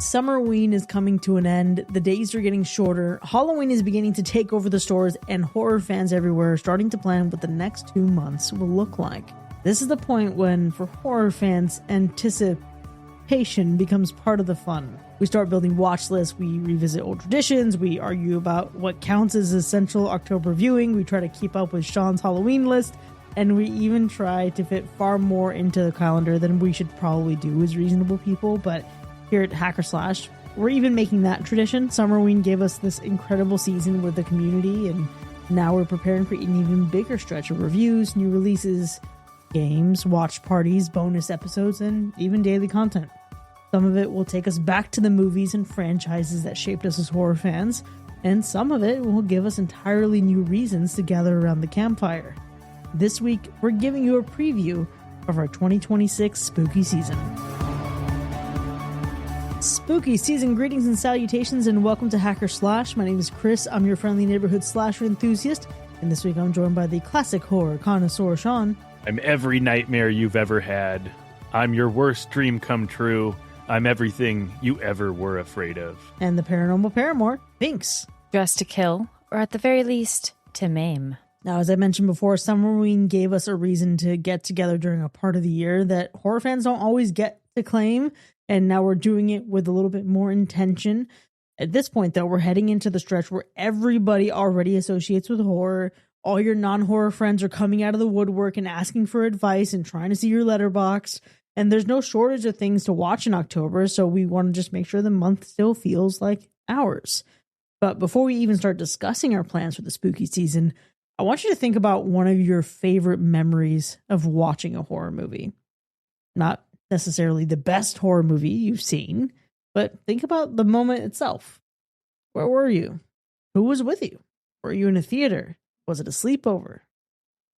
Summerween is coming to an end. The days are getting shorter. Halloween is beginning to take over the stores, and horror fans everywhere are starting to plan what the next 2 months will look like. This is the point when, for horror fans, anticipation becomes part of the fun. We start building watch lists, we revisit old traditions, we argue about what counts as essential October viewing, we try to keep up with Sean's Halloween list, and we even try to fit far more into the calendar than we should probably do as reasonable people. But here at Hacker Slash, we're even making that tradition. Summerween gave us this incredible season with the community, and now we're preparing for an even bigger stretch of reviews, new releases, games, watch parties, bonus episodes, and even daily content. Some of it will take us back to the movies and franchises that shaped us as horror fans, and some of it will give us entirely new reasons to gather around the campfire. This week, we're giving you a preview of our 2026 spooky season. Spooky season greetings and salutations, and welcome to Hacker Slash. My name is Chris. I'm your friendly neighborhood slasher enthusiast, and this week I'm joined by the classic horror connoisseur, Sean. I'm every nightmare you've ever had. I'm your worst dream come true. I'm everything you ever were afraid of. And the paranormal paramour, Binks. Dressed to kill, or at the very least, to maim. Now, as I mentioned before, Summerween gave us a reason to get together during a part of the year that horror fans don't always get to claim, and now we're doing it with a little bit more intention. At this point, though, we're heading into the stretch where everybody already associates with horror. All your non-horror friends are coming out of the woodwork and asking for advice and trying to see your letterbox. And there's no shortage of things to watch in October, so we want to just make sure the month still feels like ours. But before we even start discussing our plans for the spooky season, I want you to think about one of your favorite memories of watching a horror movie. Not necessarily the best horror movie you've seen, but think about the moment itself. Where were you? Who was with you? Were you in a theater? Was it a sleepover?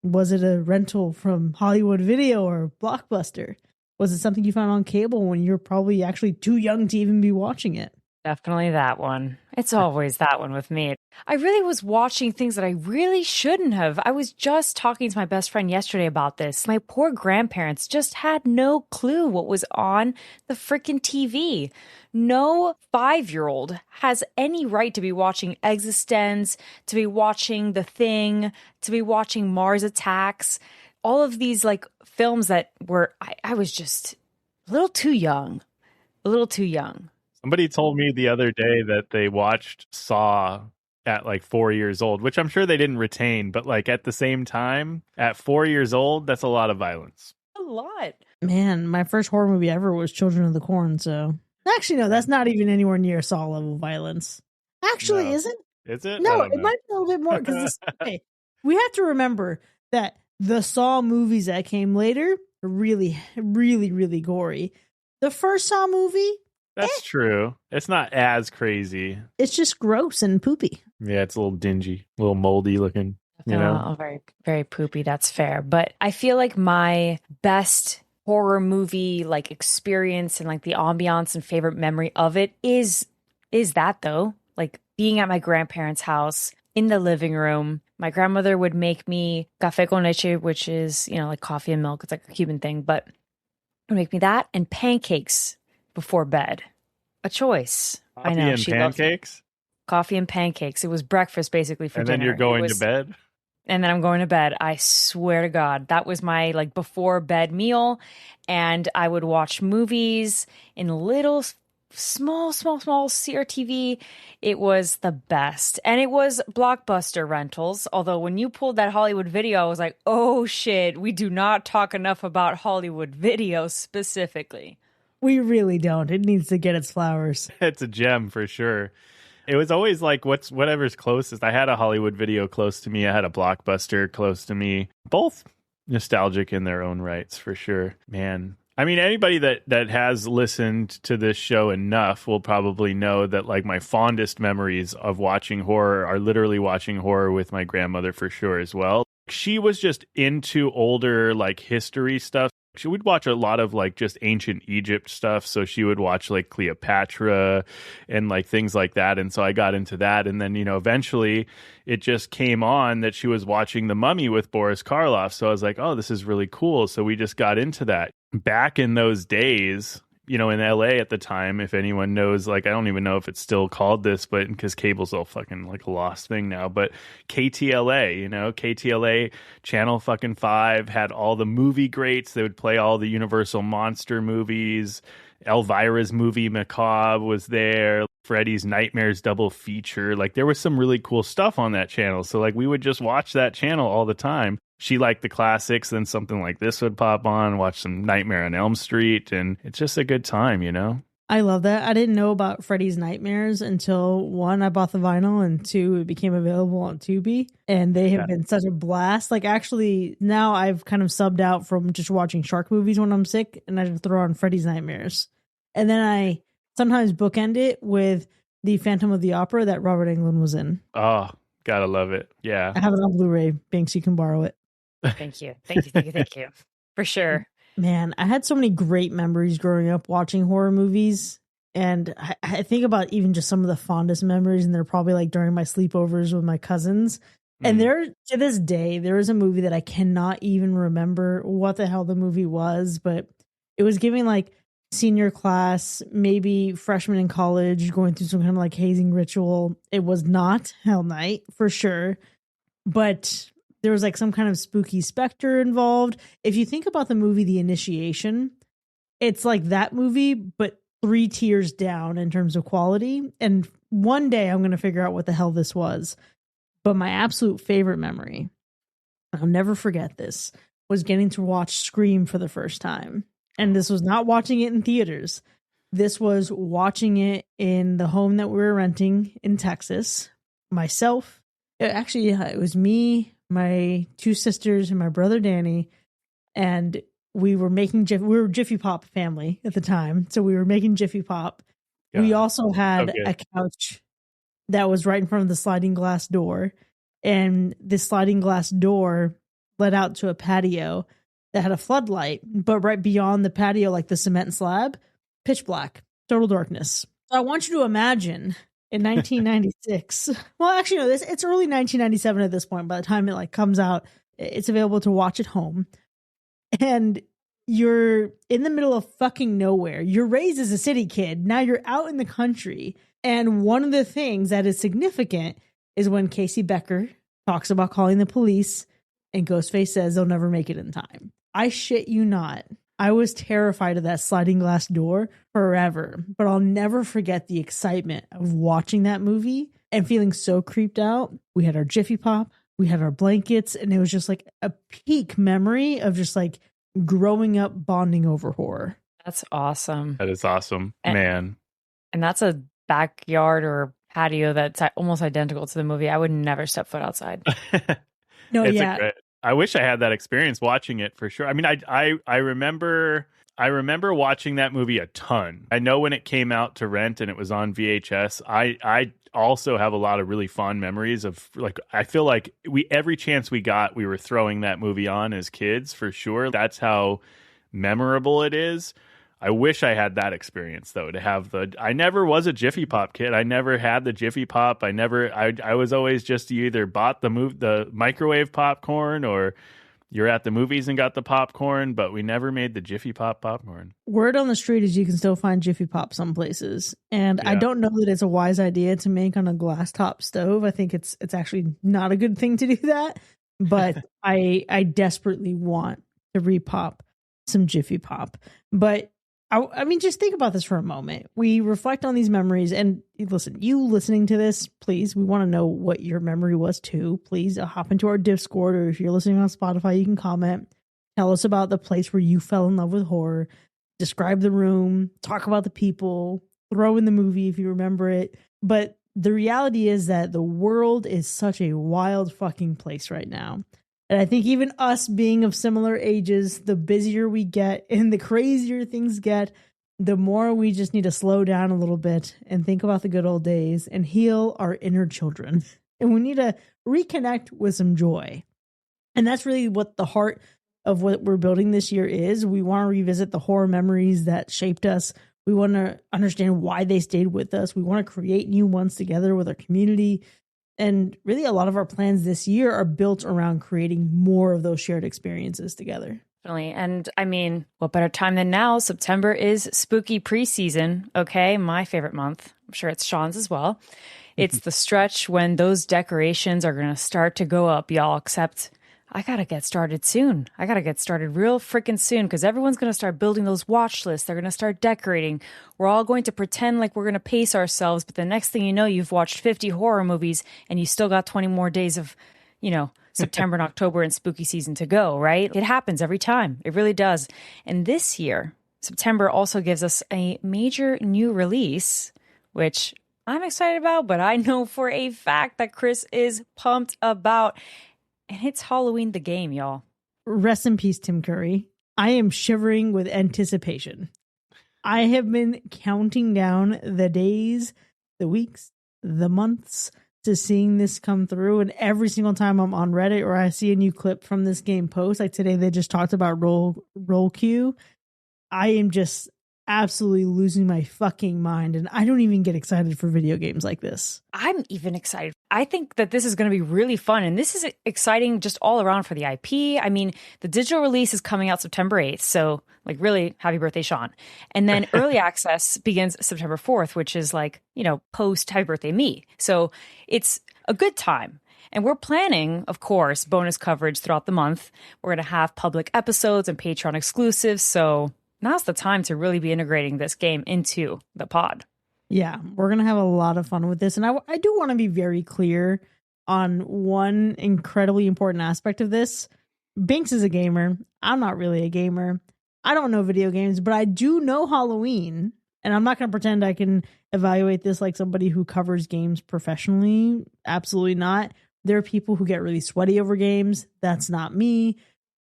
Was it a rental from Hollywood Video or Blockbuster? Was it something you found on cable when you're probably actually too young to even be watching it? Definitely that one. It's always that one with me. I really was watching things that I really shouldn't have. I was just talking to my best friend yesterday about this. My poor grandparents just had no clue what was on the freaking TV. No 5-year-old has any right to be watching Existence, to be watching The Thing, to be watching Mars Attacks. All of these like films that were, I was just a little too young. Somebody told me the other day that they watched Saw at like 4 years old, which I'm sure they didn't retain, but like at the same time, at 4 years old, that's a lot of violence. A lot. Man, my first horror movie ever was Children of the Corn, so... Actually, no, that's not even anywhere near Saw level violence. Actually, No. is it? Is it? No, I don't it know. might be a little bit more, because okay, we have to remember that the Saw movies that came later are really, really, really gory. The first Saw movie... That's true. It's not as crazy. It's just gross and poopy. Yeah, it's a little dingy, a little moldy looking, you know? Oh, very, very poopy. That's fair. But I feel like my best horror movie like experience and like the ambiance and favorite memory of it is that though. Like being at my grandparents' house in the living room. My grandmother would make me café con leche, which is, you know, like coffee and milk. It's like a Cuban thing, but would make me that and pancakes before bed. A choice. Coffee I know. and She pancakes? coffee and pancakes. It was breakfast basically for And dinner. then you're going to bed? And then I'm going to bed. I swear to God, that was my like before bed meal. And I would watch movies in little small CRTV. It was the best. And it was Blockbuster rentals. Although when you pulled that Hollywood Video, I was like, oh shit, we do not talk enough about Hollywood Video specifically. We really don't. It needs to get its flowers. It's a gem for sure. It was always like whatever's closest. I had a Hollywood Video close to me. I had a Blockbuster close to me. Both nostalgic in their own rights for sure. Man. I mean, anybody that has listened to this show enough will probably know that like my fondest memories of watching horror are literally watching horror with my grandmother for sure as well. She was just into older like history stuff. She would watch a lot of like just ancient Egypt stuff. So she would watch like Cleopatra and like things like that. And so I got into that. And then, you know, eventually it just came on that she was watching The Mummy with Boris Karloff. So I was like, oh, this is really cool. So we just got into that. Back in those days, in LA at the time, if anyone knows, like, I don't even know if it's still called this, but because cable's all fucking like a lost thing now, but KTLA, KTLA Channel fucking 5 had all the movie greats. They would play all the Universal monster movies. Elvira's movie Macabre was there. Freddy's Nightmares double feature. Like, there was some really cool stuff on that channel. So like we would just watch that channel all the time. She liked the classics, then something like this would pop on, watch some Nightmare on Elm Street, and it's just a good time, I love that. I didn't know about Freddy's Nightmares until, one, I bought the vinyl, and two, it became available on Tubi, and they have been such a blast. Like, actually, now I've kind of subbed out from just watching shark movies when I'm sick, and I just throw on Freddy's Nightmares. And then I sometimes bookend it with the Phantom of the Opera that Robert Englund was in. Oh, gotta love it. Yeah. I have it on Blu-ray. Banks, you can borrow it. Thank you. For sure. Man, I had so many great memories growing up watching horror movies. And I think about even just some of the fondest memories, and they're probably like during my sleepovers with my cousins. And there, to this day, there is a movie that I cannot even remember what the hell the movie was, but it was giving like senior class, maybe freshman in college, going through some kind of like hazing ritual. It was not Hell Night for sure, but there was like some kind of spooky specter involved. If you think about the movie The Initiation, it's like that movie, but 3 tiers down in terms of quality. And one day I'm going to figure out what the hell this was. But my absolute favorite memory, I'll never forget this, was getting to watch Scream for the first time. And this was not watching it in theaters. This was watching it in the home that we were renting in Texas. Myself, actually, it was me, my 2 sisters, and my brother Danny. And we were making we were Jiffy Pop family at the time. So we were making Jiffy Pop. Yeah. We also had a couch that was right in front of the sliding glass door. And this sliding glass door led out to a patio that had a floodlight, but right beyond the patio, like the cement slab, pitch black, total darkness. So I want you to imagine in 1996, well, actually, no, it's early 1997 at this point. By the time it like comes out, it's available to watch at home. And you're in the middle of fucking nowhere. You're raised as a city kid. Now you're out in the country. And one of the things that is significant is when Casey Becker talks about calling the police and Ghostface says they'll never make it in time. I shit you not. I was terrified of that sliding glass door forever, but I'll never forget the excitement of watching that movie and feeling so creeped out. We had our Jiffy Pop, we had our blankets, and it was just like a peak memory of just like growing up bonding over horror. That's awesome. That is awesome, man. And that's a backyard or patio that's almost identical to the movie. I would never step foot outside. No, yeah. I wish I had that experience watching it for sure. I mean, I remember watching that movie a ton. I know when it came out to rent and it was on VHS. I also have a lot of really fond memories of, like, I feel like every chance we got, we were throwing that movie on as kids for sure. That's how memorable it is. I wish I had that experience though, to have I never was a Jiffy Pop kid. I never had the Jiffy Pop. I was always just, you either bought the microwave popcorn or you're at the movies and got the popcorn, but we never made the Jiffy Pop popcorn. Word on the street is you can still find Jiffy Pop some places. And yeah. I don't know that it's a wise idea to make on a glass top stove. I think it's actually not a good thing to do that. But I desperately want to repop some Jiffy Pop. But I mean, just think about this for a moment. We reflect on these memories, and listen, you listening to this, please, we want to know what your memory was too. Please hop into our Discord, or if you're listening on Spotify, you can comment. Tell us about the place where you fell in love with horror. Describe the room, talk about the people, throw in the movie if you remember it. But the reality is that the world is such a wild fucking place right now. And I think even us being of similar ages, the busier we get and the crazier things get, the more we just need to slow down a little bit and think about the good old days and heal our inner children. And we need to reconnect with some joy. And that's really what the heart of what we're building this year is. We want to revisit the horror memories that shaped us. We want to understand why they stayed with us. We want to create new ones together with our community. And really, a lot of our plans this year are built around creating more of those shared experiences together. Definitely. And I mean, what better time than now? September is spooky preseason. Okay. My favorite month. I'm sure it's Sean's as well. It's the stretch when those decorations are going to start to go up, y'all. Except I got to get started soon. I got to get started real freaking soon because everyone's going to start building those watch lists. They're going to start decorating. We're all going to pretend like we're going to pace ourselves. But the next thing you know, you've watched 50 horror movies and you still got 20 more days of, September and October and spooky season to go, right? It happens every time. It really does. And this year, September also gives us a major new release, which I'm excited about, but I know for a fact that Chris is pumped about. And it's Halloween the game, y'all. Rest in peace, Tim Curry. I am shivering with anticipation. I have been counting down the days, the weeks, the months to seeing this come through. And every single time I'm on Reddit or I see a new clip from this game post, like today they just talked about roll queue, I am just absolutely losing my fucking mind. And I don't even get excited for video games like this. I'm even excited. I think that this is going to be really fun. And this is exciting just all around for the IP. I mean, the digital release is coming out September 8th. So like really happy birthday, Sean. And then early access begins September 4th, which is like, post happy birthday me. So it's a good time. And we're planning, of course, bonus coverage throughout the month. We're going to have public episodes and Patreon exclusives. So now's the time to really be integrating this game into the pod. Yeah, we're going to have a lot of fun with this. And I do want to be very clear on one incredibly important aspect of this. Binks is a gamer. I'm not really a gamer. I don't know video games, but I do know Halloween. And I'm not going to pretend I can evaluate this like somebody who covers games professionally. Absolutely not. There are people who get really sweaty over games. That's not me.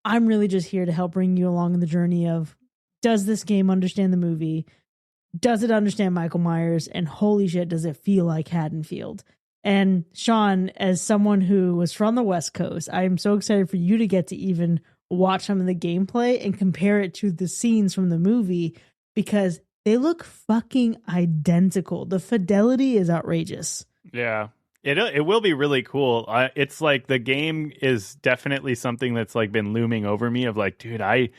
I'm really just here to help bring you along in the journey of, does this game understand the movie? Does it understand Michael Myers? And holy shit, does it feel like Haddonfield? And Sean, as someone who was from the West Coast, I am so excited for you to get to even watch some of the gameplay and compare it to the scenes from the movie because they look fucking identical. The fidelity is outrageous. Yeah. It will be really cool. It's like the game is definitely something that's like been looming over me of like, dude, I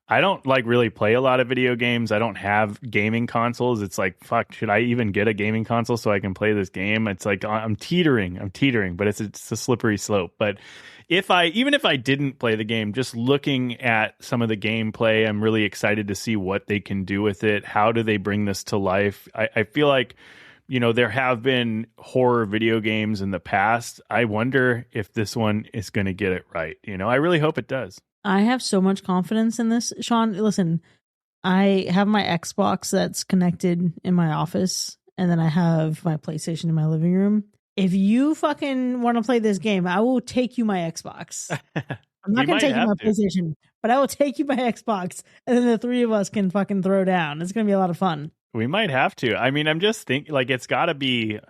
don't like really play a lot of video games. I don't have gaming consoles. It's like, fuck, should I even get a gaming console so I can play this game? It's like I'm teetering, but it's a slippery slope. But even if I didn't play the game, just looking at some of the gameplay, I'm really excited to see what they can do with it. How do they bring this to life? I feel like, there have been horror video games in the past. I wonder if this one is going to get it right. I really hope it does. I have so much confidence in this. Sean, listen, I have my Xbox that's connected in my office, and then I have my PlayStation in my living room. If you fucking want to play this game, I will take you my Xbox. I'm not going to take you my PlayStation, but I will take you my Xbox, and then the three of us can fucking throw down. It's going to be a lot of fun. We might have to. I mean, I'm just thinking, like, it's got to be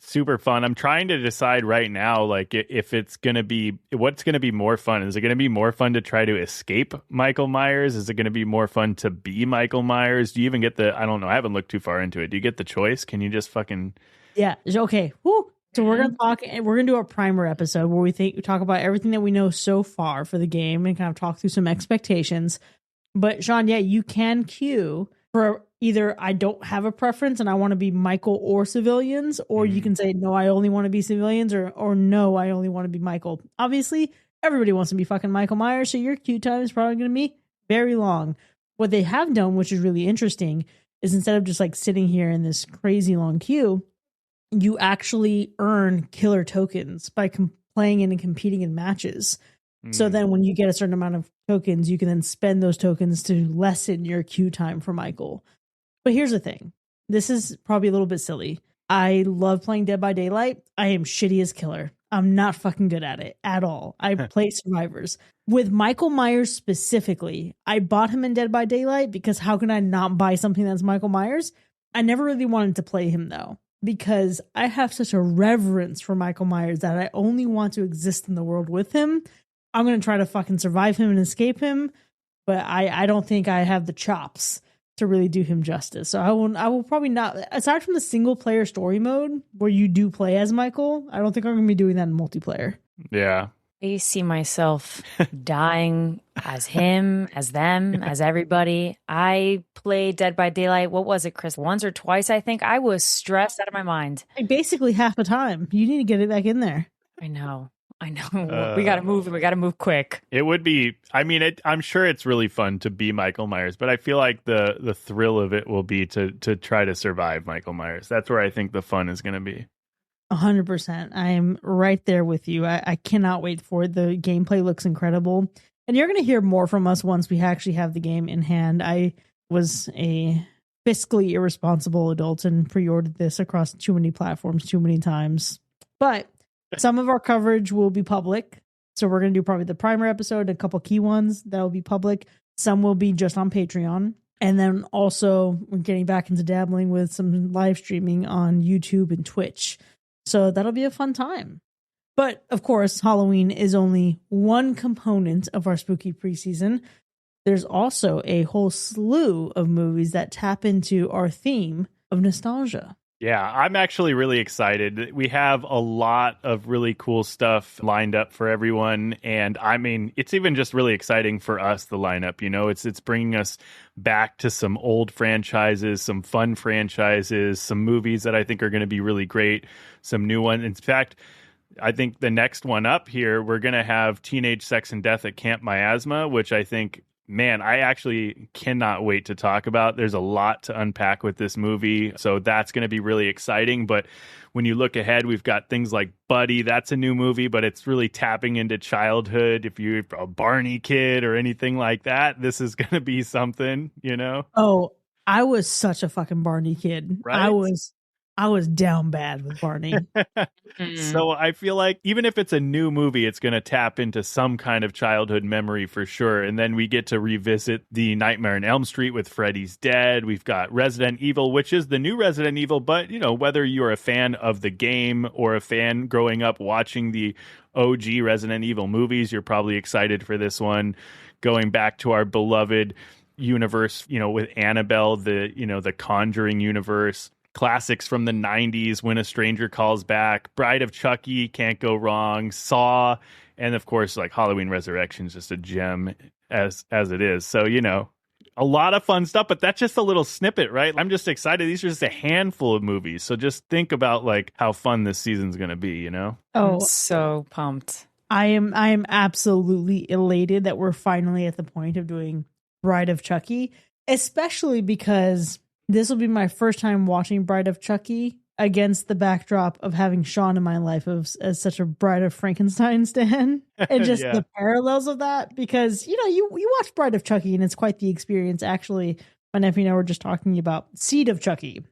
super fun. I'm trying to decide right now, like, if it's going to be, what's going to be more fun? Is it going to be more fun to try to escape Michael Myers? Is it going to be more fun to be Michael Myers? Do you even get I don't know. I haven't looked too far into it. Do you get the choice? Can you just fucking... Yeah. Okay. Woo. So we're going to talk, and we're going to do a primer episode where we talk about everything that we know so far for the game and kind of talk through some expectations. But Sean, yeah, you can queue for either I don't have a preference and I want to be Michael or civilians, or you can say, no, I only want to be civilians, or no, I only want to be Michael. Obviously, everybody wants to be fucking Michael Myers, so your queue time is probably going to be very long. What they have done, which is really interesting, is instead of just like sitting here in this crazy long queue, you actually earn killer tokens by playing in and competing in matches. So then when you get a certain amount of tokens, you can then spend those tokens to lessen your queue time for Michael. But here's the thing. This is probably a little bit silly. I love playing Dead by Daylight. I am shitty as killer. I'm not fucking good at it at all. I play survivors. With Michael Myers specifically, I bought him in Dead by Daylight because how can I not buy something that's Michael Myers? I never really wanted to play him though, because I have such a reverence for Michael Myers that I only want to exist in the world with him. I'm going to try to fucking survive him and escape him, but I don't think I have the chops to really do him justice. So I will probably not, aside from the single player story mode where you do play as Michael, I don't think I'm going to be doing that in multiplayer. Yeah. I see myself dying as him, as them, as everybody. I played Dead by Daylight. What was it, Chris? Once or twice, I think. I was stressed out of my mind. Like basically half the time. You need to get it back in there. I know. We got to move. We got to move quick. It would be, I mean, I'm sure it's really fun to be Michael Myers, but I feel like the thrill of it will be to try to survive Michael Myers. That's where I think the fun is going to be. 100%. I am right there with you. I cannot wait for it. The gameplay looks incredible. And you're going to hear more from us once we actually have the game in hand. I was a fiscally irresponsible adult and pre-ordered this across too many platforms too many times. But some of our coverage will be public. So we're going to do probably the primer episode, a couple key ones that will be public. Some will be just on Patreon. And then also we're getting back into dabbling with some live streaming on YouTube and Twitch. So that'll be a fun time. But of course, Halloween is only one component of our spooky preseason. There's also a whole slew of movies that tap into our theme of nostalgia. Yeah, I'm actually really excited. We have a lot of really cool stuff lined up for everyone. And I mean, it's even just really exciting for us, the lineup. You know, it's bringing us back to some old franchises, some fun franchises, some movies that I think are going to be really great, some new ones. In fact, I think the next one up here, we're going to have Teenage Sex and Death at Camp Miasma, which I think, man, I actually cannot wait to talk about. There's a lot to unpack with this movie, so that's going to be really exciting. But when you look ahead, we've got things like Buddy. That's a new movie, but it's really tapping into childhood. If you're a Barney kid or anything like that, this is going to be something, you know? Oh, I was such a fucking Barney kid. Right? I was down bad with Barney. So I feel like even if it's a new movie, it's going to tap into some kind of childhood memory for sure. And then we get to revisit the Nightmare on Elm Street with Freddy's Dead. We've got Resident Evil, which is the new Resident Evil. But, you know, whether you're a fan of the game or a fan growing up watching the OG Resident Evil movies, you're probably excited for this one. Going back to our beloved universe, you know, with Annabelle, the Conjuring universe. Classics from the 90s, When a Stranger Calls Back, Bride of Chucky, can't go wrong, Saw, and of course, like Halloween Resurrection is just a gem as it is. So, you know, a lot of fun stuff, but that's just a little snippet, right? I'm just excited. These are just a handful of movies. So just think about like how fun this season's going to be, you know? Oh, I'm so pumped. I am absolutely elated that we're finally at the point of doing Bride of Chucky, especially because this will be my first time watching Bride of Chucky against the backdrop of having Sean in my life as such a Bride of Frankenstein stan, and just the parallels of that. Because, you know, you watch Bride of Chucky and it's quite the experience. Actually, my nephew and I were just talking about Seed of Chucky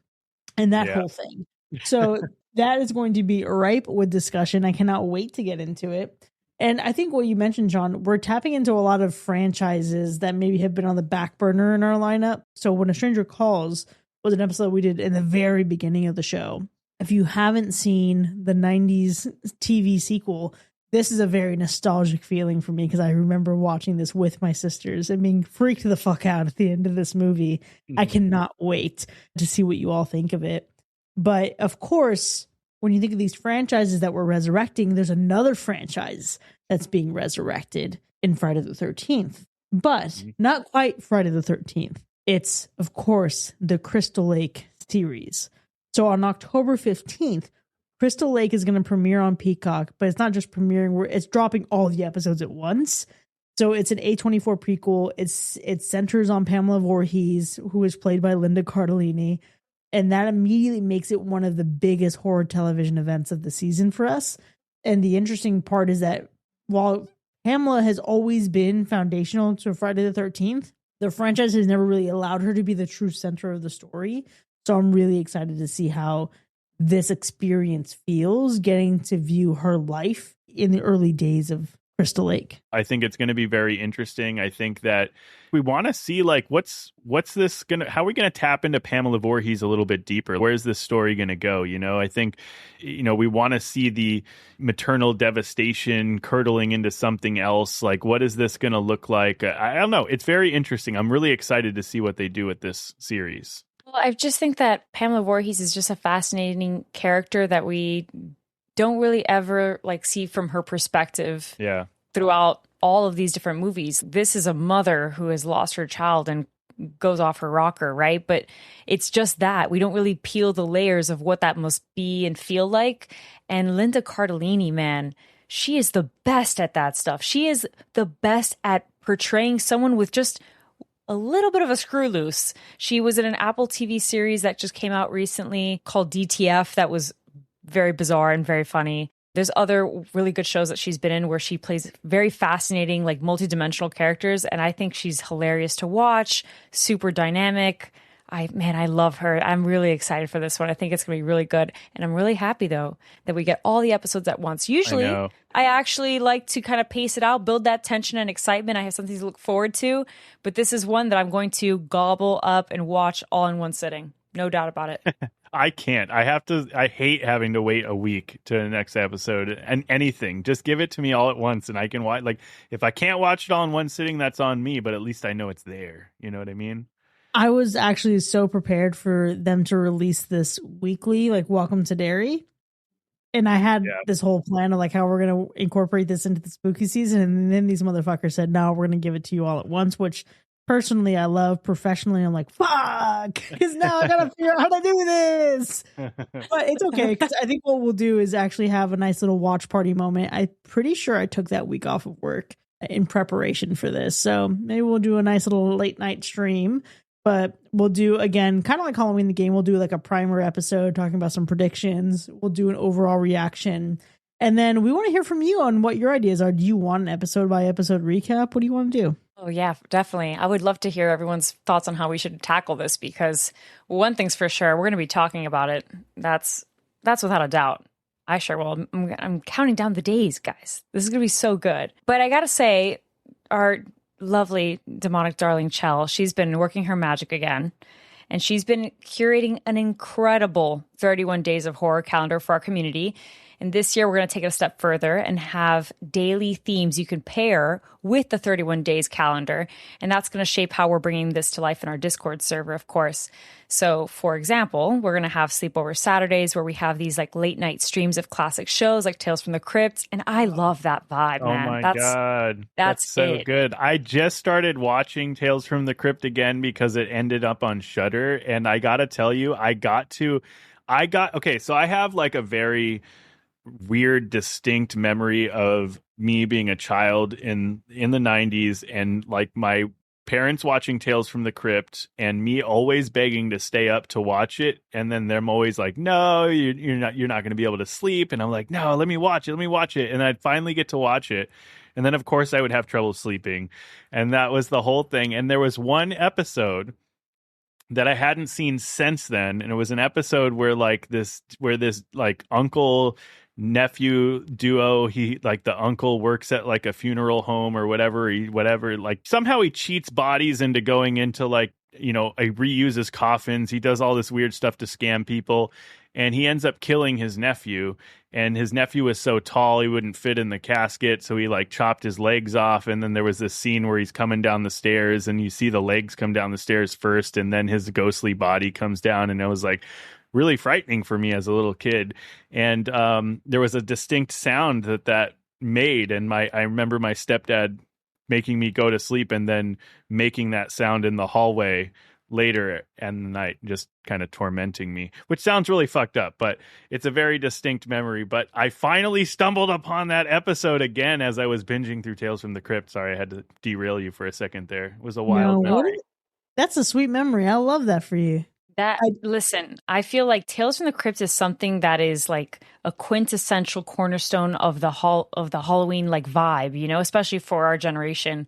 and that whole thing. So that is going to be ripe with discussion. I cannot wait to get into it. And I think what you mentioned, John, we're tapping into a lot of franchises that maybe have been on the back burner in our lineup. So When a Stranger Calls was an episode we did in the very beginning of the show. If you haven't seen the 90s TV sequel, this is a very nostalgic feeling for me because I remember watching this with my sisters and being freaked the fuck out at the end of this movie. I cannot wait to see what you all think of it. But of course, when you think of these franchises that we're resurrecting, there's another franchise that's being resurrected in Friday the 13th, but not quite Friday the 13th. It's, of course, the Crystal Lake series. So on October 15th, Crystal Lake is going to premiere on Peacock, but it's not just premiering, it's dropping all the episodes at once. So it's an A24 prequel. It centers on Pamela Voorhees, who is played by Linda Cardellini. And that immediately makes it one of the biggest horror television events of the season for us. And the interesting part is that while Pamela has always been foundational to Friday the 13th, the franchise has never really allowed her to be the true center of the story. So I'm really excited to see how this experience feels, getting to view her life in the early days of Crystal Lake. I think it's going to be very interesting. I think that we want to see like what's this gonna, how are we going to tap into Pamela Voorhees a little bit deeper? Where's this story going to go? You know, I think, you know, we want to see the maternal devastation curdling into something else. Like, what is this going to look like? I don't know. It's very interesting. I'm really excited to see what they do with this series. Well, I just think that Pamela Voorhees is just a fascinating character that we don't really ever like see from her perspective Yeah. throughout all of these different movies. This is a mother who has lost her child and goes off her rocker, right? But it's just that we don't really peel the layers of what that must be and feel like. And Linda Cardellini, man, she is the best at that stuff. She is the best at portraying someone with just a little bit of a screw loose. She was in an Apple TV series that just came out recently called DTF that was very bizarre and very funny. There's other really good shows that she's been in where she plays very fascinating, like multidimensional characters. And I think she's hilarious to watch, super dynamic. I love her. I'm really excited for this one. I think it's going to be really good. And I'm really happy, though, that we get all the episodes at once. Usually, I actually like to kind of pace it out, build that tension and excitement. I have something to look forward to. But this is one that I'm going to gobble up and watch all in one sitting. No doubt about it. I can't. I hate having to wait a week to the next episode and anything. Just give it to me all at once and I can watch. Like, if I can't watch it all in one sitting, that's on me, but at least I know it's there. You know what I mean? I was actually so prepared for them to release this weekly, like Welcome to Derry. And I had this whole plan of like how we're going to incorporate this into the spooky season. And then these motherfuckers said, no, we're going to give it to you all at once, which personally I love. Professionally, I'm like, fuck, because now I got to figure out how to do this. But it's okay, because I think what we'll do is actually have a nice little watch party moment. I'm pretty sure I took that week off of work in preparation for this. So maybe we'll do a nice little late night stream. But we'll do, again, kind of like Halloween the Game, we'll do like a primer episode talking about some predictions. We'll do an overall reaction. And then we want to hear from you on what your ideas are. Do you want an episode by episode recap? What do you want to do? Oh, yeah, definitely. I would love to hear everyone's thoughts on how we should tackle this because one thing's for sure, we're going to be talking about it. That's without a doubt. I sure will. I'm counting down the days, guys. This is going to be so good. But I got to say, our lovely demonic darling Chell, she's been working her magic again. And she's been curating an incredible 31 days of horror calendar for our community. And this year, we're going to take it a step further and have daily themes you can pair with the 31 days calendar. And that's going to shape how we're bringing this to life in our Discord server, of course. So, for example, we're going to have sleepover Saturdays where we have these like late night streams of classic shows like Tales from the Crypt. And I love that vibe, man. Oh my God. That's so good. I just started watching Tales from the Crypt again because it ended up on Shudder. And I got to tell you, okay, so I have like a very weird, distinct memory of me being a child in the 90s and like my parents watching Tales from the Crypt and me always begging to stay up to watch it, and then them always like, no, you're not going to be able to sleep, and I'm like, no, let me watch it, and I'd finally get to watch it, and then of course I would have trouble sleeping, and that was the whole thing. And there was one episode that I hadn't seen since then, and it was an episode where this like uncle nephew duo, he like the uncle works at like a funeral home or whatever, like somehow he cheats bodies into going into like, he reuses coffins, he does all this weird stuff to scam people, and he ends up killing his nephew. And his nephew was so tall he wouldn't fit in the casket, so he like chopped his legs off. And then there was this scene where he's coming down the stairs and you see the legs come down the stairs first and then his ghostly body comes down, and it was like really frightening for me as a little kid. And there was a distinct sound that made, and I remember my stepdad making me go to sleep and then making that sound in the hallway later in the night, just kind of tormenting me, which sounds really fucked up, but it's a very distinct memory. But I finally stumbled upon that episode again as I was binging through Tales from the Crypt. Sorry, I had to derail you for a second there. It was a wild memory. That's a sweet memory. I love that for you. Listen, I feel like Tales from the Crypt is something that is like a quintessential cornerstone of the Halloween like vibe, especially for our generation.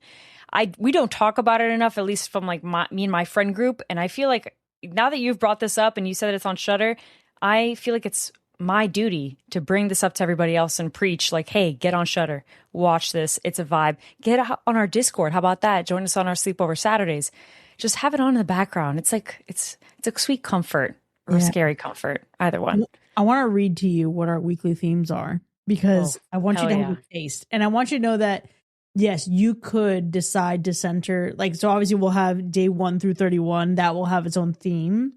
We don't talk about it enough, at least from like me and my friend group. And I feel like now that you've brought this up and you said that it's on Shudder, I feel like it's my duty to bring this up to everybody else and preach like, hey, get on Shudder, watch this. It's a vibe. Get on our Discord. How about that? Join us on our sleepover Saturdays. Just have it on in the background. It's like, it's a sweet comfort or a scary comfort, either one. I want to read to you what our weekly themes are, because I want you to have a taste. And I want you to know that, yes, you could decide to center, like, so obviously we'll have day 1 through 31. That will have its own theme.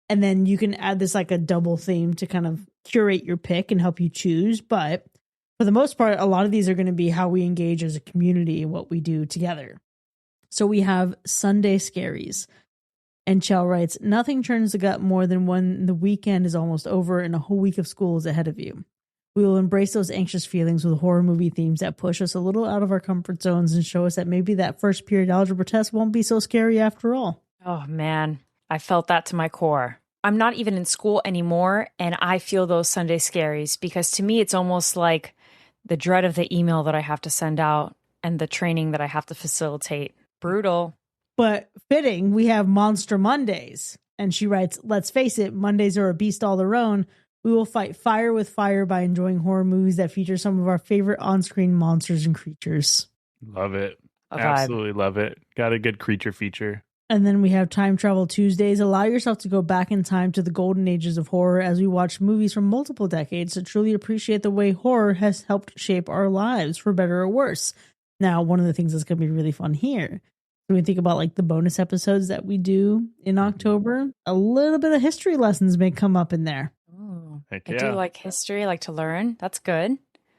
And then you can add this like a double theme to kind of curate your pick and help you choose. But for the most part, a lot of these are going to be how we engage as a community and what we do together. So we have Sunday Scaries. And Chell writes, nothing turns the gut more than when the weekend is almost over and a whole week of school is ahead of you. We will embrace those anxious feelings with horror movie themes that push us a little out of our comfort zones and show us that maybe that first period algebra test won't be so scary after all. Oh, man. I felt that to my core. I'm not even in school anymore, and I feel those Sunday scaries because to me, it's almost like the dread of the email that I have to send out and the training that I have to facilitate. Brutal. But fitting, we have Monster Mondays. And she writes, let's face it, Mondays are a beast all their own. We will fight fire with fire by enjoying horror movies that feature some of our favorite on-screen monsters and creatures. Love it. A vibe. Absolutely love it. Got a good creature feature. And then we have Time Travel Tuesdays. Allow yourself to go back in time to the golden ages of horror as we watch movies from multiple decades to truly appreciate the way horror has helped shape our lives, for better or worse. Now, one of the things that's going to be really fun here, when we think about like the bonus episodes that we do in October, a little bit of history lessons may come up in there. Ooh, Heck I yeah. do like history, I like to learn. That's good.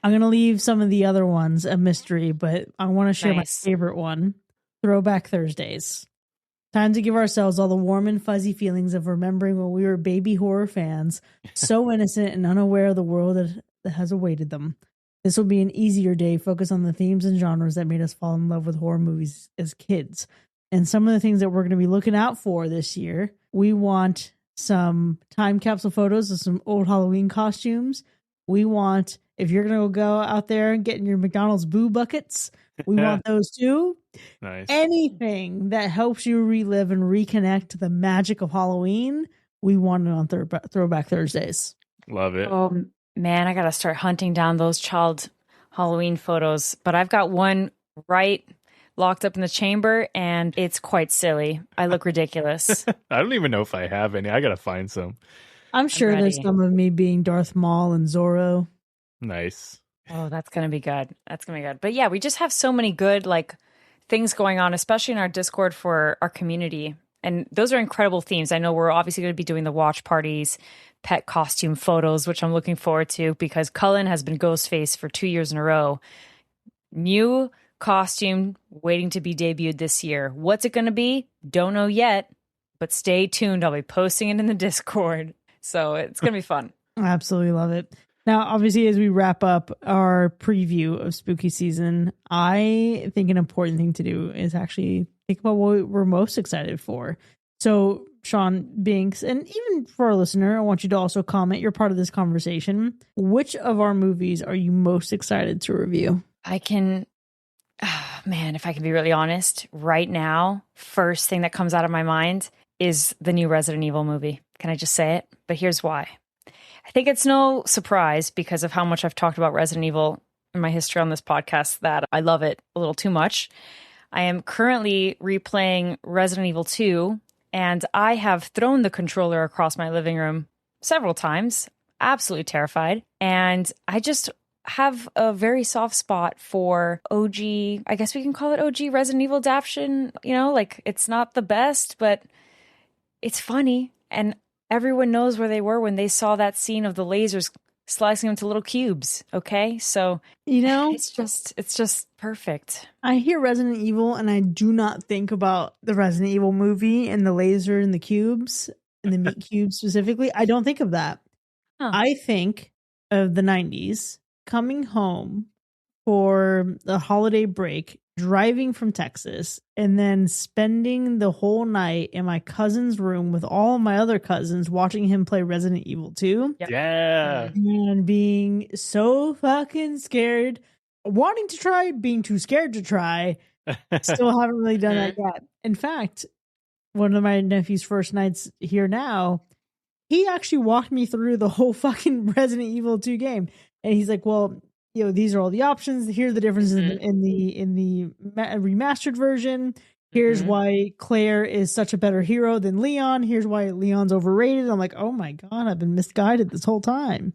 I'm going to leave some of the other ones a mystery, but I want to share Nice. my favorite one, Throwback Thursdays. Time to give ourselves all the warm and fuzzy feelings of remembering when we were baby horror fans, so innocent and unaware of the world that has awaited them. This will be an easier day focused on the themes and genres that made us fall in love with horror movies as kids. And some of the things that we're going to be looking out for this year, we want some time capsule photos of some old Halloween costumes. We want, if you're going to go out there and get in your McDonald's boo buckets, we want those too. Nice. Anything that helps you relive and reconnect to the magic of Halloween, we want it on Throwback Thursdays. Love it. Oh, man, I got to start hunting down those child Halloween photos. But I've got one right locked up in the chamber, and it's quite silly. I look ridiculous. I don't even know if I have any. I got to find some. I'm sure there's ready. some of me being Darth Maul and Zorro. Nice. Oh, that's going to be good. That's going to be good. But yeah, we just have so many good like things going on, especially in our Discord for our community. And those are incredible themes. I know we're obviously going to be doing the watch parties, pet costume photos, which I'm looking forward to because Cullen has been Ghostface for 2 years in a row. New costume waiting to be debuted this year. What's it going to be? Don't know yet, but stay tuned. I'll be posting it in the Discord. So it's going to be fun. I absolutely love it. Now, obviously, as we wrap up our preview of spooky season, I think an important thing to do is actually think about what we're most excited for. So, Sean Binks, and even for our listener, I want you to also comment. You're part of this conversation. Which of our movies are you most excited to review? I can, man, if I can be really honest, right now, first thing that comes out of my mind is the new Resident Evil movie. Can I just say it? But here's why. I think it's no surprise because of how much I've talked about Resident Evil in my history on this podcast that I love it a little too much. I am currently replaying Resident Evil 2, and I have thrown the controller across my living room several times, absolutely terrified. And I just have a very soft spot for OG, I guess we can call it OG Resident Evil adaptation. You know, like it's not the best, but it's funny. And everyone knows where they were when they saw that scene of the lasers slicing them to little cubes. Okay. So, You know, it's just perfect. I hear Resident Evil and I do not think about the Resident Evil movie and the laser and the cubes and the meat cubes specifically. I don't think of that. Huh. I think of the 90s coming home for the holiday break, driving from Texas, and then spending the whole night in my cousin's room with all my other cousins watching him play Resident Evil 2. Yep. Yeah. And being so fucking scared, wanting to try, being too scared to try. Still haven't really done that yet. In fact, one of my nephew's first nights here now, he actually walked me through the whole fucking Resident Evil 2 game. And he's like, well, you know, these are all the options. Here are the differences in the remastered version. Here's why Claire is such a better hero than Leon. Here's why Leon's overrated. I'm like, oh my God, I've been misguided this whole time.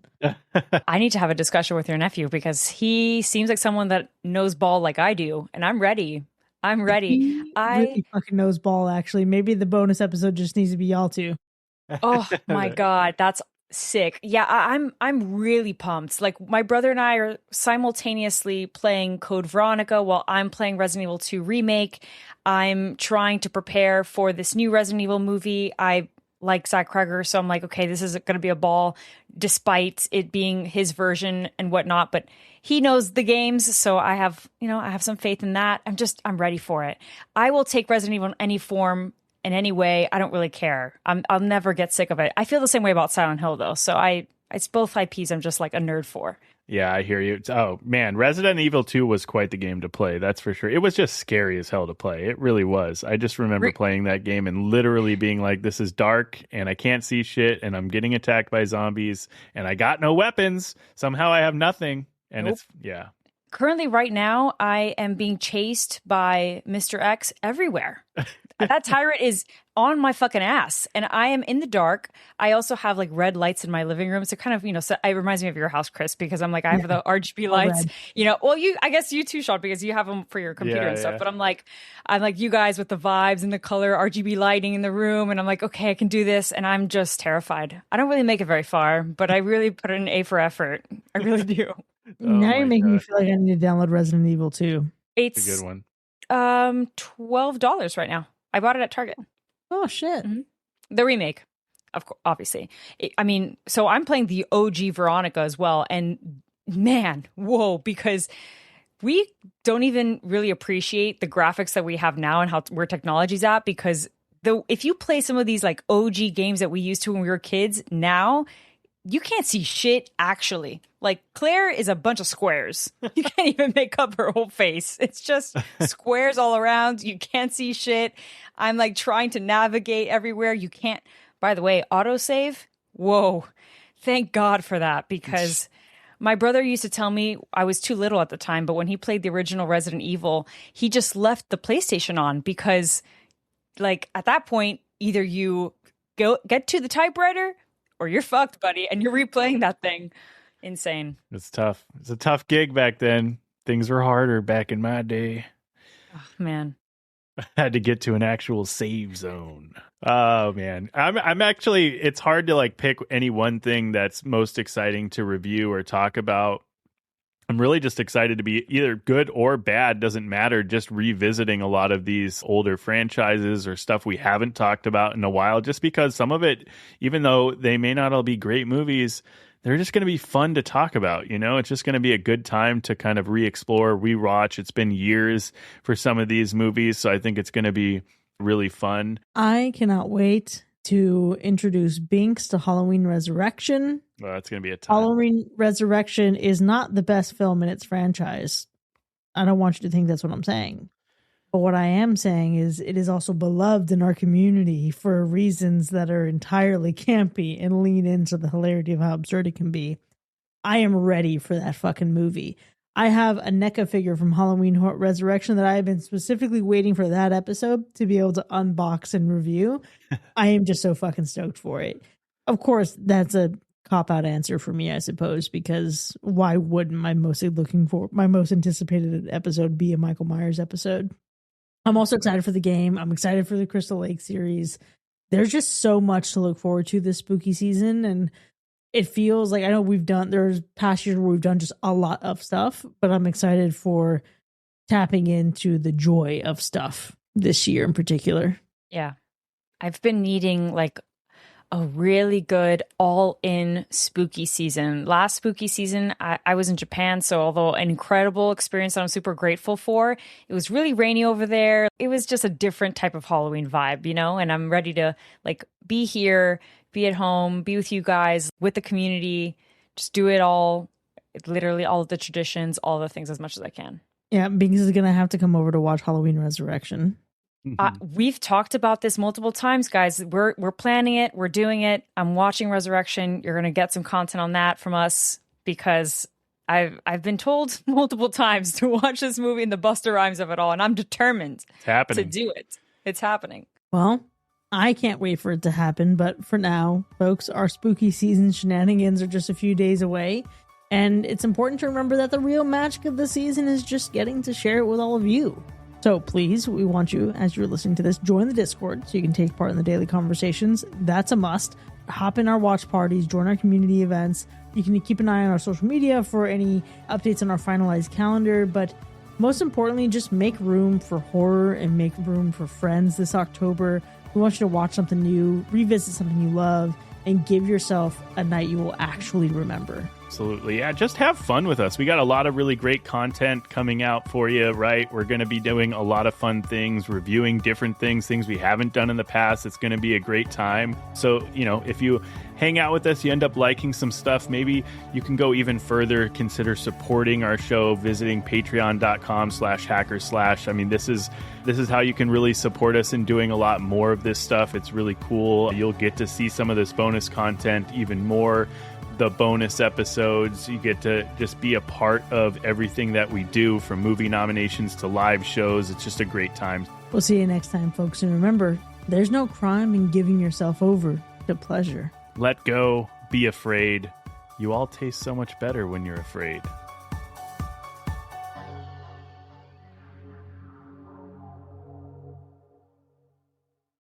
I need to have a discussion with your nephew because he seems like someone that knows ball like I do. And I'm ready. I'm ready. He really fucking knows ball, actually. Maybe the bonus episode just needs to be y'all two. Oh my God, that's sick. Yeah, I'm really pumped. Like my brother and I are simultaneously playing Code Veronica while I'm playing Resident Evil 2 Remake. I'm trying to prepare for this new Resident Evil movie. I like Zach Kreger, so I'm like, okay, this is going to be a ball, despite it being his version and whatnot. But he knows the games, so I have some faith in that. I'm ready for it. I will take Resident Evil in any form, in any way. I don't really care. I'll never get sick of it. I feel the same way about Silent Hill though. So it's both IPs I'm just like a nerd for. Yeah, I hear you. Oh man, Resident Evil 2 was quite the game to play. That's for sure. It was just scary as hell to play. It really was. I just remember playing that game and literally being like, this is dark and I can't see shit and I'm getting attacked by zombies and I got no weapons. Somehow I have nothing. And Nope. it's, yeah. Currently, right now, I am being chased by Mr. X everywhere. That tyrant is on my fucking ass, and I am in the dark. I also have like red lights in my living room, so kind of, so it reminds me of your house, Chris, because I'm like, I have the RGB lights. Well, I guess you too, Sean, because you have them for your computer and stuff. But I'm like you guys with the vibes and the color RGB lighting in the room, and I'm like, okay, I can do this, and I'm just terrified. I don't really make it very far, but I really put in an A for effort. I really do. Now you're making me feel like I need to download Resident Evil 2. It's a good one. $12 right now. I bought it at Target. Oh shit! Mm-hmm. The remake, of course, obviously. So I'm playing the OG Veronica as well, and man, whoa! Because we don't even really appreciate the graphics that we have now and where technology's at. Because if you play some of these like OG games that we used to when we were kids, now you can't see shit, actually. Like, Claire is a bunch of squares. You can't even make up her whole face. It's just squares all around. You can't see shit. I'm, like, trying to navigate everywhere. You can't... By the way, autosave? Whoa. Thank God for that, because my brother used to tell me I was too little at the time, but when he played the original Resident Evil, he just left the PlayStation on because, like, at that point, either you get to the typewriter or you're fucked, buddy, and you're replaying that thing. Insane. It's tough. It's a tough gig back then. Things were harder back in my day. Oh, man. I had to get to an actual save zone. Oh man. I'm actually, it's hard to like pick any one thing that's most exciting to review or talk about. I'm really just excited to be either good or bad, doesn't matter, just revisiting a lot of these older franchises or stuff we haven't talked about in a while, just because some of it, even though they may not all be great movies, they're just going to be fun to talk about. It's just going to be a good time to kind of re-explore, rewatch. It's been years for some of these movies, so I think it's going to be really fun. I cannot wait to introduce Binks to Halloween Resurrection. Well, that's going to be a time. Halloween Resurrection is not the best film in its franchise. I don't want you to think that's what I'm saying. But what I am saying is it is also beloved in our community for reasons that are entirely campy and lean into the hilarity of how absurd it can be. I am ready for that fucking movie. I have a NECA figure from Halloween Resurrection that I have been specifically waiting for that episode to be able to unbox and review. I am just so fucking stoked for it. Of course, that's a cop-out answer for me, I suppose, because why wouldn't my most anticipated episode be a Michael Myers episode? I'm also excited for the game. I'm excited for the Crystal Lake series. There's just so much to look forward to this spooky season, and it feels like, I know there's past years where we've done just a lot of stuff, but I'm excited for tapping into the joy of stuff this year in particular. Yeah. I've been needing like a really good all-in spooky season. Last spooky season, I was in Japan, so although an incredible experience that I'm super grateful for, it was really rainy over there. It was just a different type of Halloween vibe, and I'm ready to like be here, be at home, be with you guys, with the community, just do it all, literally all of the traditions, all the things as much as I can. Yeah, Binks is going to have to come over to watch Halloween Resurrection. We've talked about this multiple times, guys. We're planning it. We're doing it. I'm watching Resurrection. You're going to get some content on that from us because I've been told multiple times to watch this movie and the Busta Rhymes of it all, and I'm determined to do it. It's happening. Well, I can't wait for it to happen, but for now, folks, our spooky season shenanigans are just a few days away, and it's important to remember that the real magic of the season is just getting to share it with all of you. So please, we want you, as you're listening to this, join the Discord so you can take part in the daily conversations. That's a must. Hop in our watch parties, join our community events. You can keep an eye on our social media for any updates on our finalized calendar. But most importantly, just make room for horror and make room for friends this October. We want you to watch something new, revisit something you love, and give yourself a night you will actually remember. Absolutely. Yeah, just have fun with us. We got a lot of really great content coming out for you, right? We're going to be doing a lot of fun things, reviewing different things we haven't done in the past. It's going to be a great time. So, if you hang out with us, you end up liking some stuff, maybe you can go even further, consider supporting our show, visiting patreon.com/hacker/. I mean, this is how you can really support us in doing a lot more of this stuff. It's really cool. You'll get to see some of this bonus content even more. The bonus episodes, you get to just be a part of everything that we do, from movie nominations to live shows. It's just a great time. We'll see you next time, folks. And remember, there's no crime in giving yourself over to pleasure. Let go. Be afraid. You all taste so much better when you're afraid.